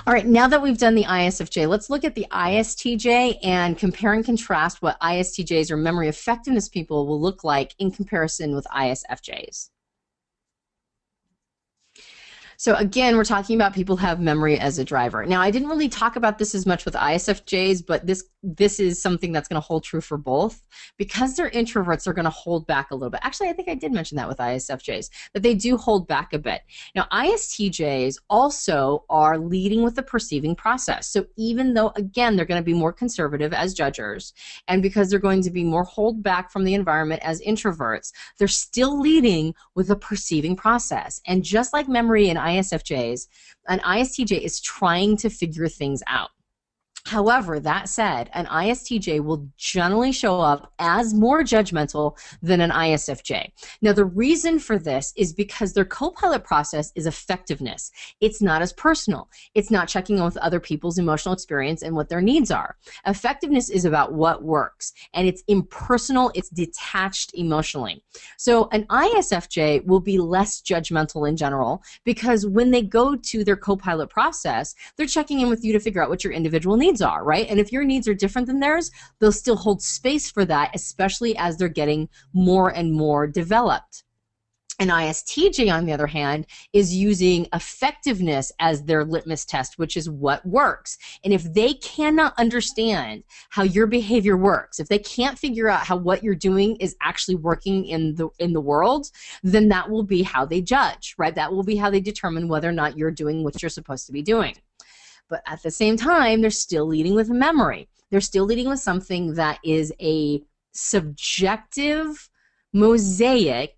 All right, now that we've done the ISFJ, let's look at the ISTJ and compare and contrast what ISTJs or memory effectiveness people will look like in comparison with ISFJs. So again, we're talking about people who have memory as a driver. Now, I didn't really talk about this as much with ISFJs, but this is something that's going to hold true for both. Because they're introverts, they're going to hold back a little bit. Actually, I think I did mention that with ISFJs, that they do hold back a bit. Now, ISTJs also are leading with the perceiving process. So even though, again, they're going to be more conservative as judgers, and because they're going to be more hold back from the environment as introverts, they're still leading with the perceiving process. And just like memory and ISFJs, an ISTJ is trying to figure things out. However, that said, an ISTJ will generally show up as more judgmental than an ISFJ. Now, the reason for this is because their co-pilot process is effectiveness. It's not as personal. It's not checking in with other people's emotional experience and what their needs are. Effectiveness is about what works, and it's impersonal, it's detached emotionally. So an ISFJ will be less judgmental in general because when they go to their co-pilot process, they're checking in with you to figure out what your individual needs are, right? And if your needs are different than theirs, they'll still hold space for that, especially as they're getting more and more developed. An ISTJ, on the other hand, is using effectiveness as their litmus test, which is what works. And if they cannot understand how your behavior works, if they can't figure out how what you're doing is actually working in the world, then that will be how they judge, right? That will be how they determine whether or not you're doing what you're supposed to be doing. But at the same time, they're still leading with memory. They're still leading with something that is a subjective mosaic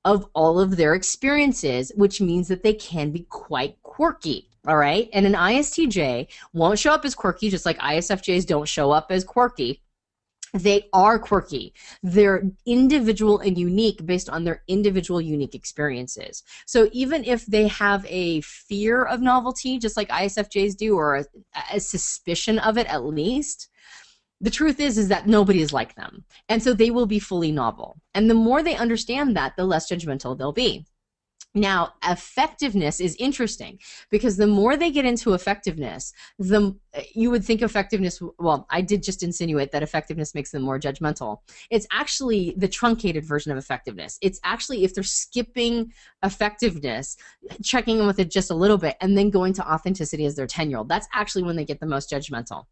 of all of their experiences, which means that they can be quite quirky, all right? And an ISTJ won't show up as quirky, just like ISFJs don't show up as quirky. They are quirky. They're individual and unique based on their individual unique experiences. So even if they have a fear of novelty, just like ISFJs do, or a suspicion of it at least, the truth is that nobody is like them. And so they will be fully novel. And the more they understand that, the less judgmental they'll be. Now, effectiveness is interesting because the more they get into effectiveness, you would think effectiveness, well, I did just insinuate that effectiveness makes them more judgmental. It's actually the truncated version of effectiveness. It's actually if they're skipping effectiveness, checking in with it just a little bit, and then going to authenticity as their 10-year-old. That's actually when they get the most judgmental.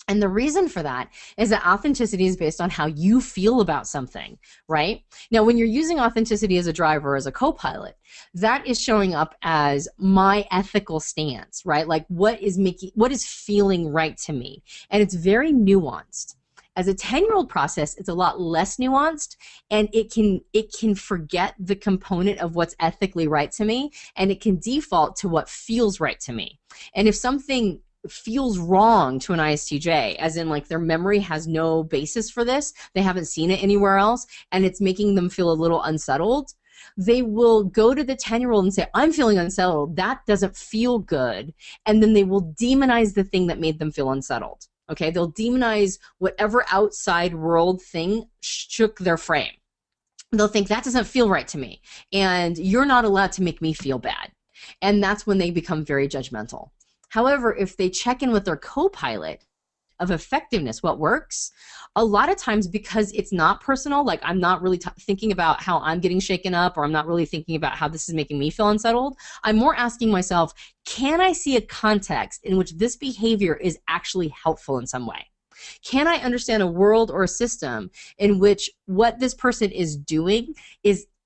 And the reason for that is that authenticity is based on how you feel about something, right? Now, when you're using authenticity as a driver, as a co-pilot, that is showing up as my ethical stance, right? Like what is feeling right to me? And it's very nuanced. As a 10-year-old process, it's a lot less nuanced, and it can forget the component of what's ethically right to me, and it can default to what feels right to me. And if something feels wrong to an ISTJ, as in like their memory has no basis for this, they haven't seen it anywhere else, and it's making them feel a little unsettled, they will go to the 10-year-old and say, I'm feeling unsettled, that doesn't feel good, and then they will demonize the thing that made them feel unsettled. Okay, they'll demonize whatever outside world thing shook their frame. They'll think that doesn't feel right to me, and you're not allowed to make me feel bad. And that's when they become very judgmental. However, if they check in with their co-pilot of effectiveness, what works, a lot of times because it's not personal, like I'm not really thinking about how I'm getting shaken up, or I'm not really thinking about how this is making me feel unsettled, I'm more asking myself, can I see a context in which this behavior is actually helpful in some way? Can I understand a world or a system in which what this person is doing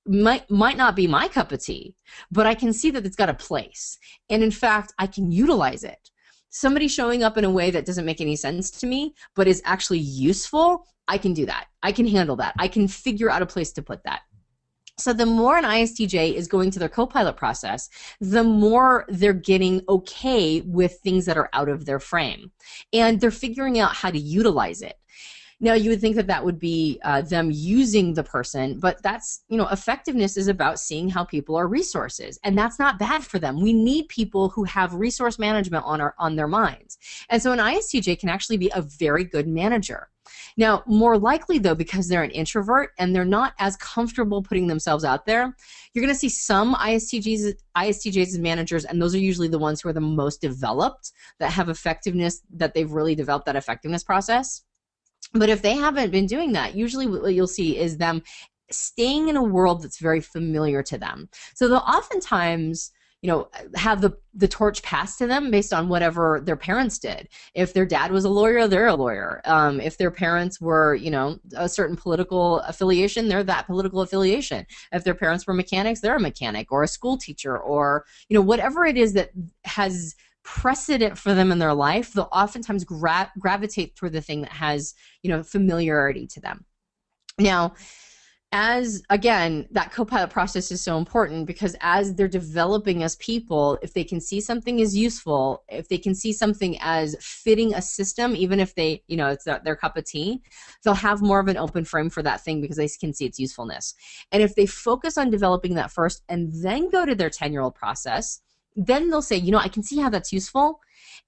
might not be my cup of tea, but I can see that it's got a place. And in fact, I can utilize it. Somebody showing up in a way that doesn't make any sense to me, but is actually useful, I can do that. I can handle that. I can figure out a place to put that. So the more an ISTJ is going to their co-pilot process, the more they're getting okay with things that are out of their frame. And they're figuring out how to utilize it. Now, you would think that that would be them using the person, but that's, effectiveness is about seeing how people are resources, and that's not bad for them. We need people who have resource management on their minds. And so an ISTJ can actually be a very good manager. Now, more likely though, because they're an introvert and they're not as comfortable putting themselves out there, you're going to see some ISTJs as managers, and those are usually the ones who are the most developed, that have effectiveness, that they've really developed that effectiveness process. But if they haven't been doing that, usually what you'll see is them staying in a world that's very familiar to them. So they'll oftentimes, have the torch passed to them based on whatever their parents did. If their dad was a lawyer, they're a lawyer. If their parents were, a certain political affiliation, they're that political affiliation. If their parents were mechanics, they're a mechanic or a school teacher, or, whatever it is that has precedent for them in their life, they'll oftentimes gravitate toward the thing that has, familiarity to them. Now, as again, that co-pilot process is so important, because as they're developing as people, if they can see something as useful, if they can see something as fitting a system, even if they, it's not their cup of tea, they'll have more of an open frame for that thing because they can see its usefulness. And if they focus on developing that first and then go to their 10-year-old process, then they'll say, I can see how that's useful.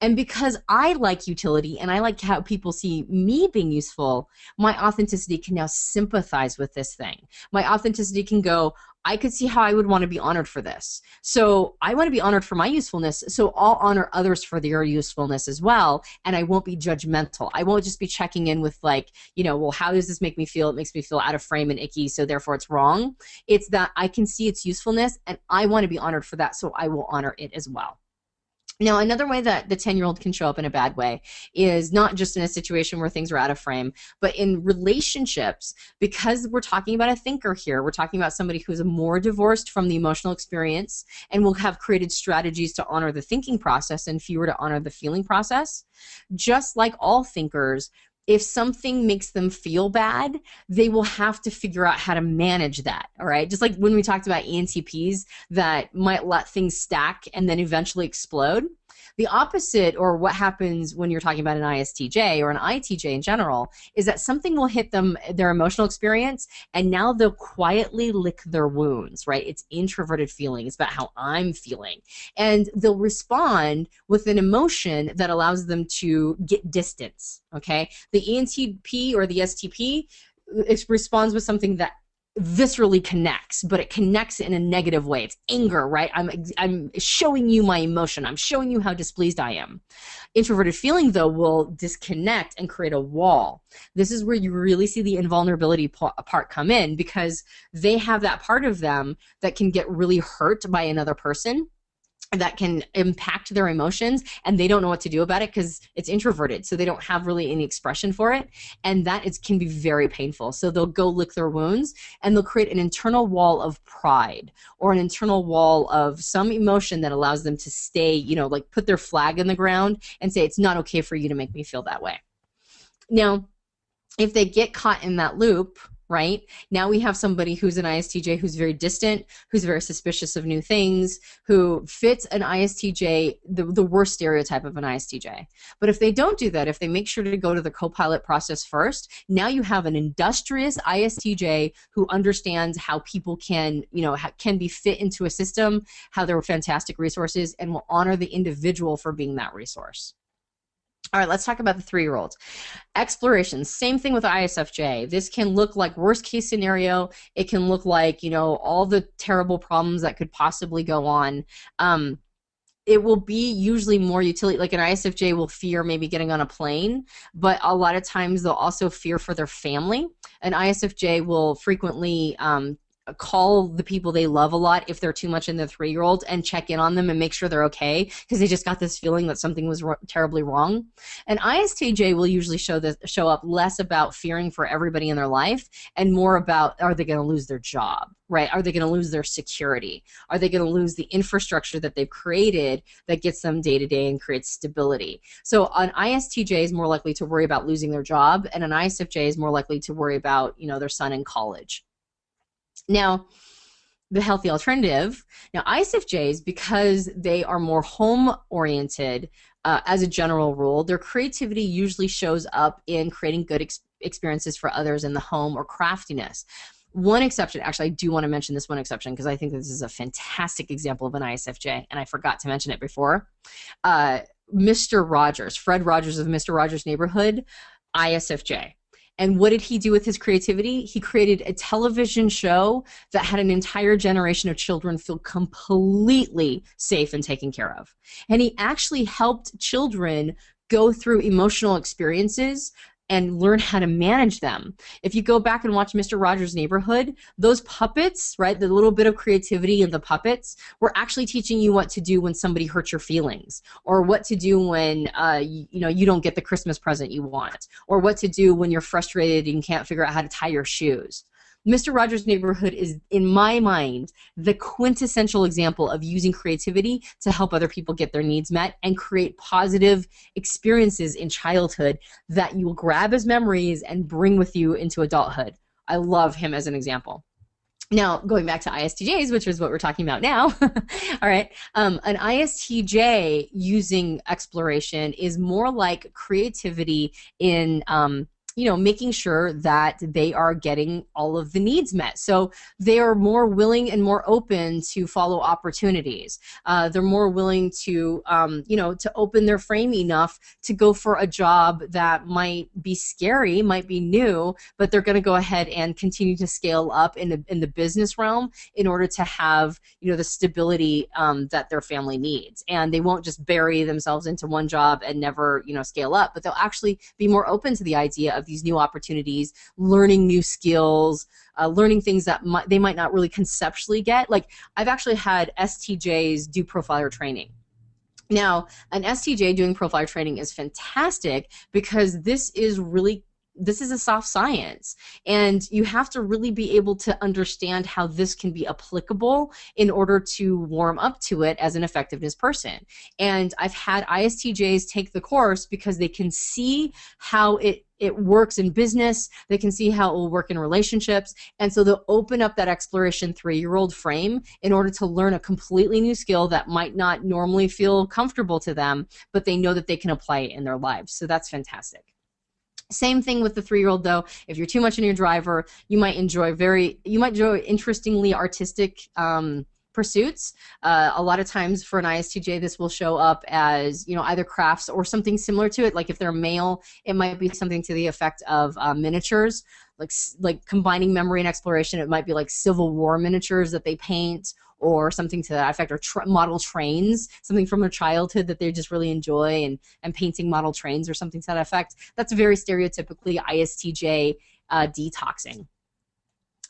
And because I like utility and I like how people see me being useful, my authenticity can now sympathize with this thing. My authenticity can go, I could see how I would want to be honored for this. So I want to be honored for my usefulness, so I'll honor others for their usefulness as well, and I won't be judgmental. I won't just be checking in with like, well, how does this make me feel? It makes me feel out of frame and icky, so therefore it's wrong. It's that I can see its usefulness, and I want to be honored for that, so I will honor it as well. Now, another way that the 10-year-old can show up in a bad way is not just in a situation where things are out of frame, but in relationships. Because we're talking about a thinker here, we're talking about somebody who's more divorced from the emotional experience and will have created strategies to honor the thinking process and fewer to honor the feeling process. Just like all thinkers, if something makes them feel bad, they will have to figure out how to manage that, all right? Just like when we talked about ENTPs that might let things stack and then eventually explode. The opposite, or what happens when you're talking about an ISTJ or an ITJ in general, is that something will hit them, their emotional experience, and now they'll quietly lick their wounds, right? It's introverted feeling. It's about how I'm feeling. And they'll respond with an emotion that allows them to get distance, okay? The ENTP or the STP responds with something that viscerally connects, but it connects in a negative way. It's anger, right? I'm showing you my emotion. I'm showing you how displeased I am. Introverted feeling, though, will disconnect and create a wall. This is where you really see the invulnerability part come in, because they have that part of them that can get really hurt by another person, that can impact their emotions, and they don't know what to do about it because it's introverted, so they don't have really any expression for it, and that can be very painful. So they'll go lick their wounds, and they'll create an internal wall of pride or an internal wall of some emotion that allows them to stay, like put their flag in the ground and say, it's not okay for you to make me feel that way. Now, if they get caught in that loop, right? Now we have somebody who's an ISTJ who's very distant, who's very suspicious of new things, who fits an ISTJ, the worst stereotype of an ISTJ. But if they don't do that, if they make sure to go to the co-pilot process first, now you have an industrious ISTJ who understands how people can, can be fit into a system, how they're fantastic resources, and will honor the individual for being that resource. All right, let's talk about the 3-year-olds. Exploration, same thing with ISFJ. This can look like worst case scenario. It can look like, all the terrible problems that could possibly go on. It will be usually more utility, like an ISFJ will fear maybe getting on a plane, but a lot of times they'll also fear for their family. An ISFJ will frequently call the people they love a lot if they're too much in the 3-year-old and check in on them and make sure they're okay, because they just got this feeling that something was terribly wrong. An ISTJ will usually show up less about fearing for everybody in their life and more about, are they going to lose their job, right? Are they going to lose their security? Are they going to lose the infrastructure that they've created that gets them day to day and creates stability? So an ISTJ is more likely to worry about losing their job, and an ISFJ is more likely to worry about, their son in college. Now, the healthy alternative, now ISFJs, because they are more home-oriented as a general rule, their creativity usually shows up in creating good experiences for others in the home or craftiness. One exception, actually I do want to mention this one exception because I think this is a fantastic example of an ISFJ, and I forgot to mention it before. Mr. Rogers, Fred Rogers of Mr. Rogers' Neighborhood, ISFJ. And what did he do with his creativity? He created a television show that had an entire generation of children feel completely safe and taken care of. And he actually helped children go through emotional experiences and learn how to manage them. If you go back and watch Mr. Rogers' Neighborhood, those puppets, right, the little bit of creativity in the puppets were actually teaching you what to do when somebody hurts your feelings, or what to do when you don't get the Christmas present you want, or what to do when you're frustrated and can't figure out how to tie your shoes. Mr. Rogers' Neighborhood is, in my mind, the quintessential example of using creativity to help other people get their needs met and create positive experiences in childhood that you will grab as memories and bring with you into adulthood. I love him as an example. Now, going back to ISTJs, which is what we're talking about now, all right, an ISTJ using exploration is more like creativity in making sure that they are getting all of the needs met. So they are more willing and more open to follow opportunities. They're more willing to, to open their frame enough to go for a job that might be scary, might be new, but they're going to go ahead and continue to scale up in the business realm in order to have, the stability that their family needs. And they won't just bury themselves into one job and never, scale up, but they'll actually be more open to the idea of these new opportunities, learning new skills, learning things that they might not really conceptually get. Like, I've actually had STJs do profiler training. Now, an STJ doing profiler training is fantastic because this is a soft science, and you have to really be able to understand how this can be applicable in order to warm up to it as an effectiveness person. And I've had ISTJs take the course because they can see how it works in business, they can see how it will work in relationships, and so they'll open up that exploration 3-year-old frame in order to learn a completely new skill that might not normally feel comfortable to them, but they know that they can apply it in their lives. So that's fantastic. Same thing with the 3-year-old, though. If you're too much in your driver, you might enjoy interestingly artistic pursuits. A lot of times for an ISTJ, this will show up as either crafts or something similar to it. Like if they're male, it might be something to the effect of miniatures, like combining memory and exploration. It might be like Civil War miniatures that they paint, or something to that effect, or model trains, something from their childhood that they just really enjoy, and painting model trains or something to that effect. That's very stereotypically ISTJ detoxing.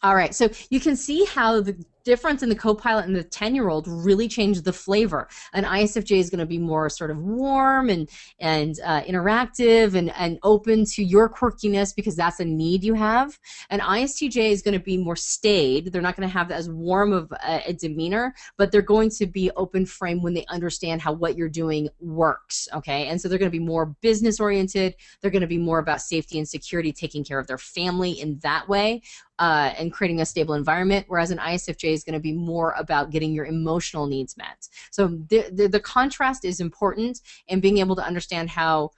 All right, so you can see how the difference in the co-pilot and the 10-year-old really changed the flavor. An ISFJ is going to be more sort of warm and interactive and open to your quirkiness because that's a need you have. An ISTJ is going to be more staid. They're not going to have as warm of a demeanor, but they're going to be open frame when they understand how what you're doing works, okay? And so they're going to be more business oriented. They're going to be more about safety and security, taking care of their family in that way. And creating a stable environment, whereas an ISFJ is going to be more about getting your emotional needs met. So the contrast is important, and being able to understand how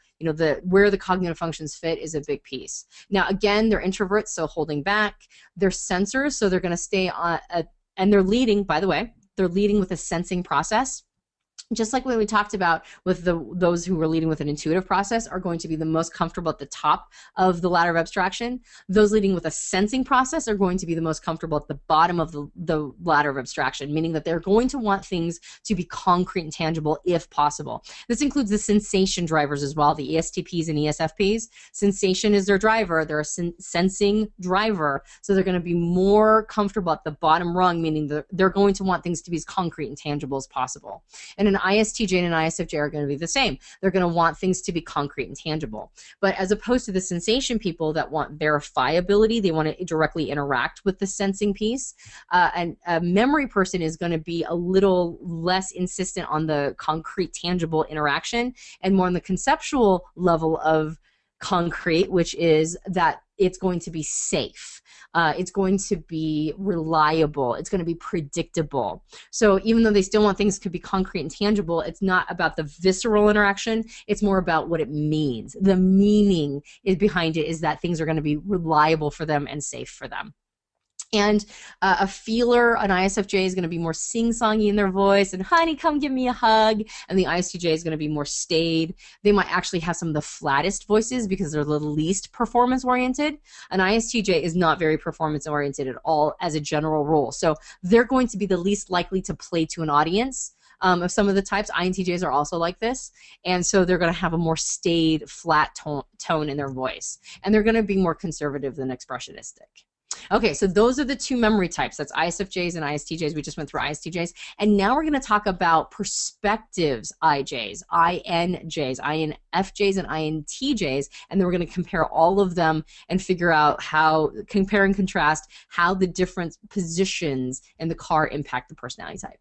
where the cognitive functions fit is a big piece. Now, again, they're introverts, so holding back. They're sensors, so they're going to stay on, and they're leading. By the way, they're leading with a sensing process. Just like when we talked about with those who were leading with an intuitive process are going to be the most comfortable at the top of the ladder of abstraction, those leading with a sensing process are going to be the most comfortable at the bottom of the ladder of abstraction, meaning that they're going to want things to be concrete and tangible if possible. This includes the sensation drivers as well, the ESTPs and ESFPs. Sensation is their driver. They're a sensing driver, so they're going to be more comfortable at the bottom rung, meaning they're going to want things to be as concrete and tangible as possible. And an ISTJ and an ISFJ are going to be the same. They're going to want things to be concrete and tangible. But as opposed to the sensation people that want verifiability, they want to directly interact with the sensing piece, and a memory person is going to be a little less insistent on the concrete, tangible interaction and more on the conceptual level of concrete, which is that it's going to be safe. It's going to be reliable. It's going to be predictable. So even though they still want things to be concrete and tangible, it's not about the visceral interaction. It's more about what it means. The meaning behind it is that things are going to be reliable for them and safe for them. And a feeler, an ISFJ, is going to be more sing-songy in their voice and, honey, come give me a hug. And the ISTJ is going to be more staid. They might actually have some of the flattest voices because they're the least performance-oriented. An ISTJ is not very performance-oriented at all as a general rule. So they're going to be the least likely to play to an audience. Of some of the types, INTJs are also like this. And so they're going to have a more staid, flat tone in their voice. And they're going to be more conservative than expressionistic. Okay, so those are the two memory types. That's ISFJs and ISTJs. We just went through ISTJs. And now we're going to talk about perspectives IJs, INJs, INFJs, and INTJs. And then we're going to compare all of them and figure out how, compare and contrast, how the different positions in the car impact the personality type.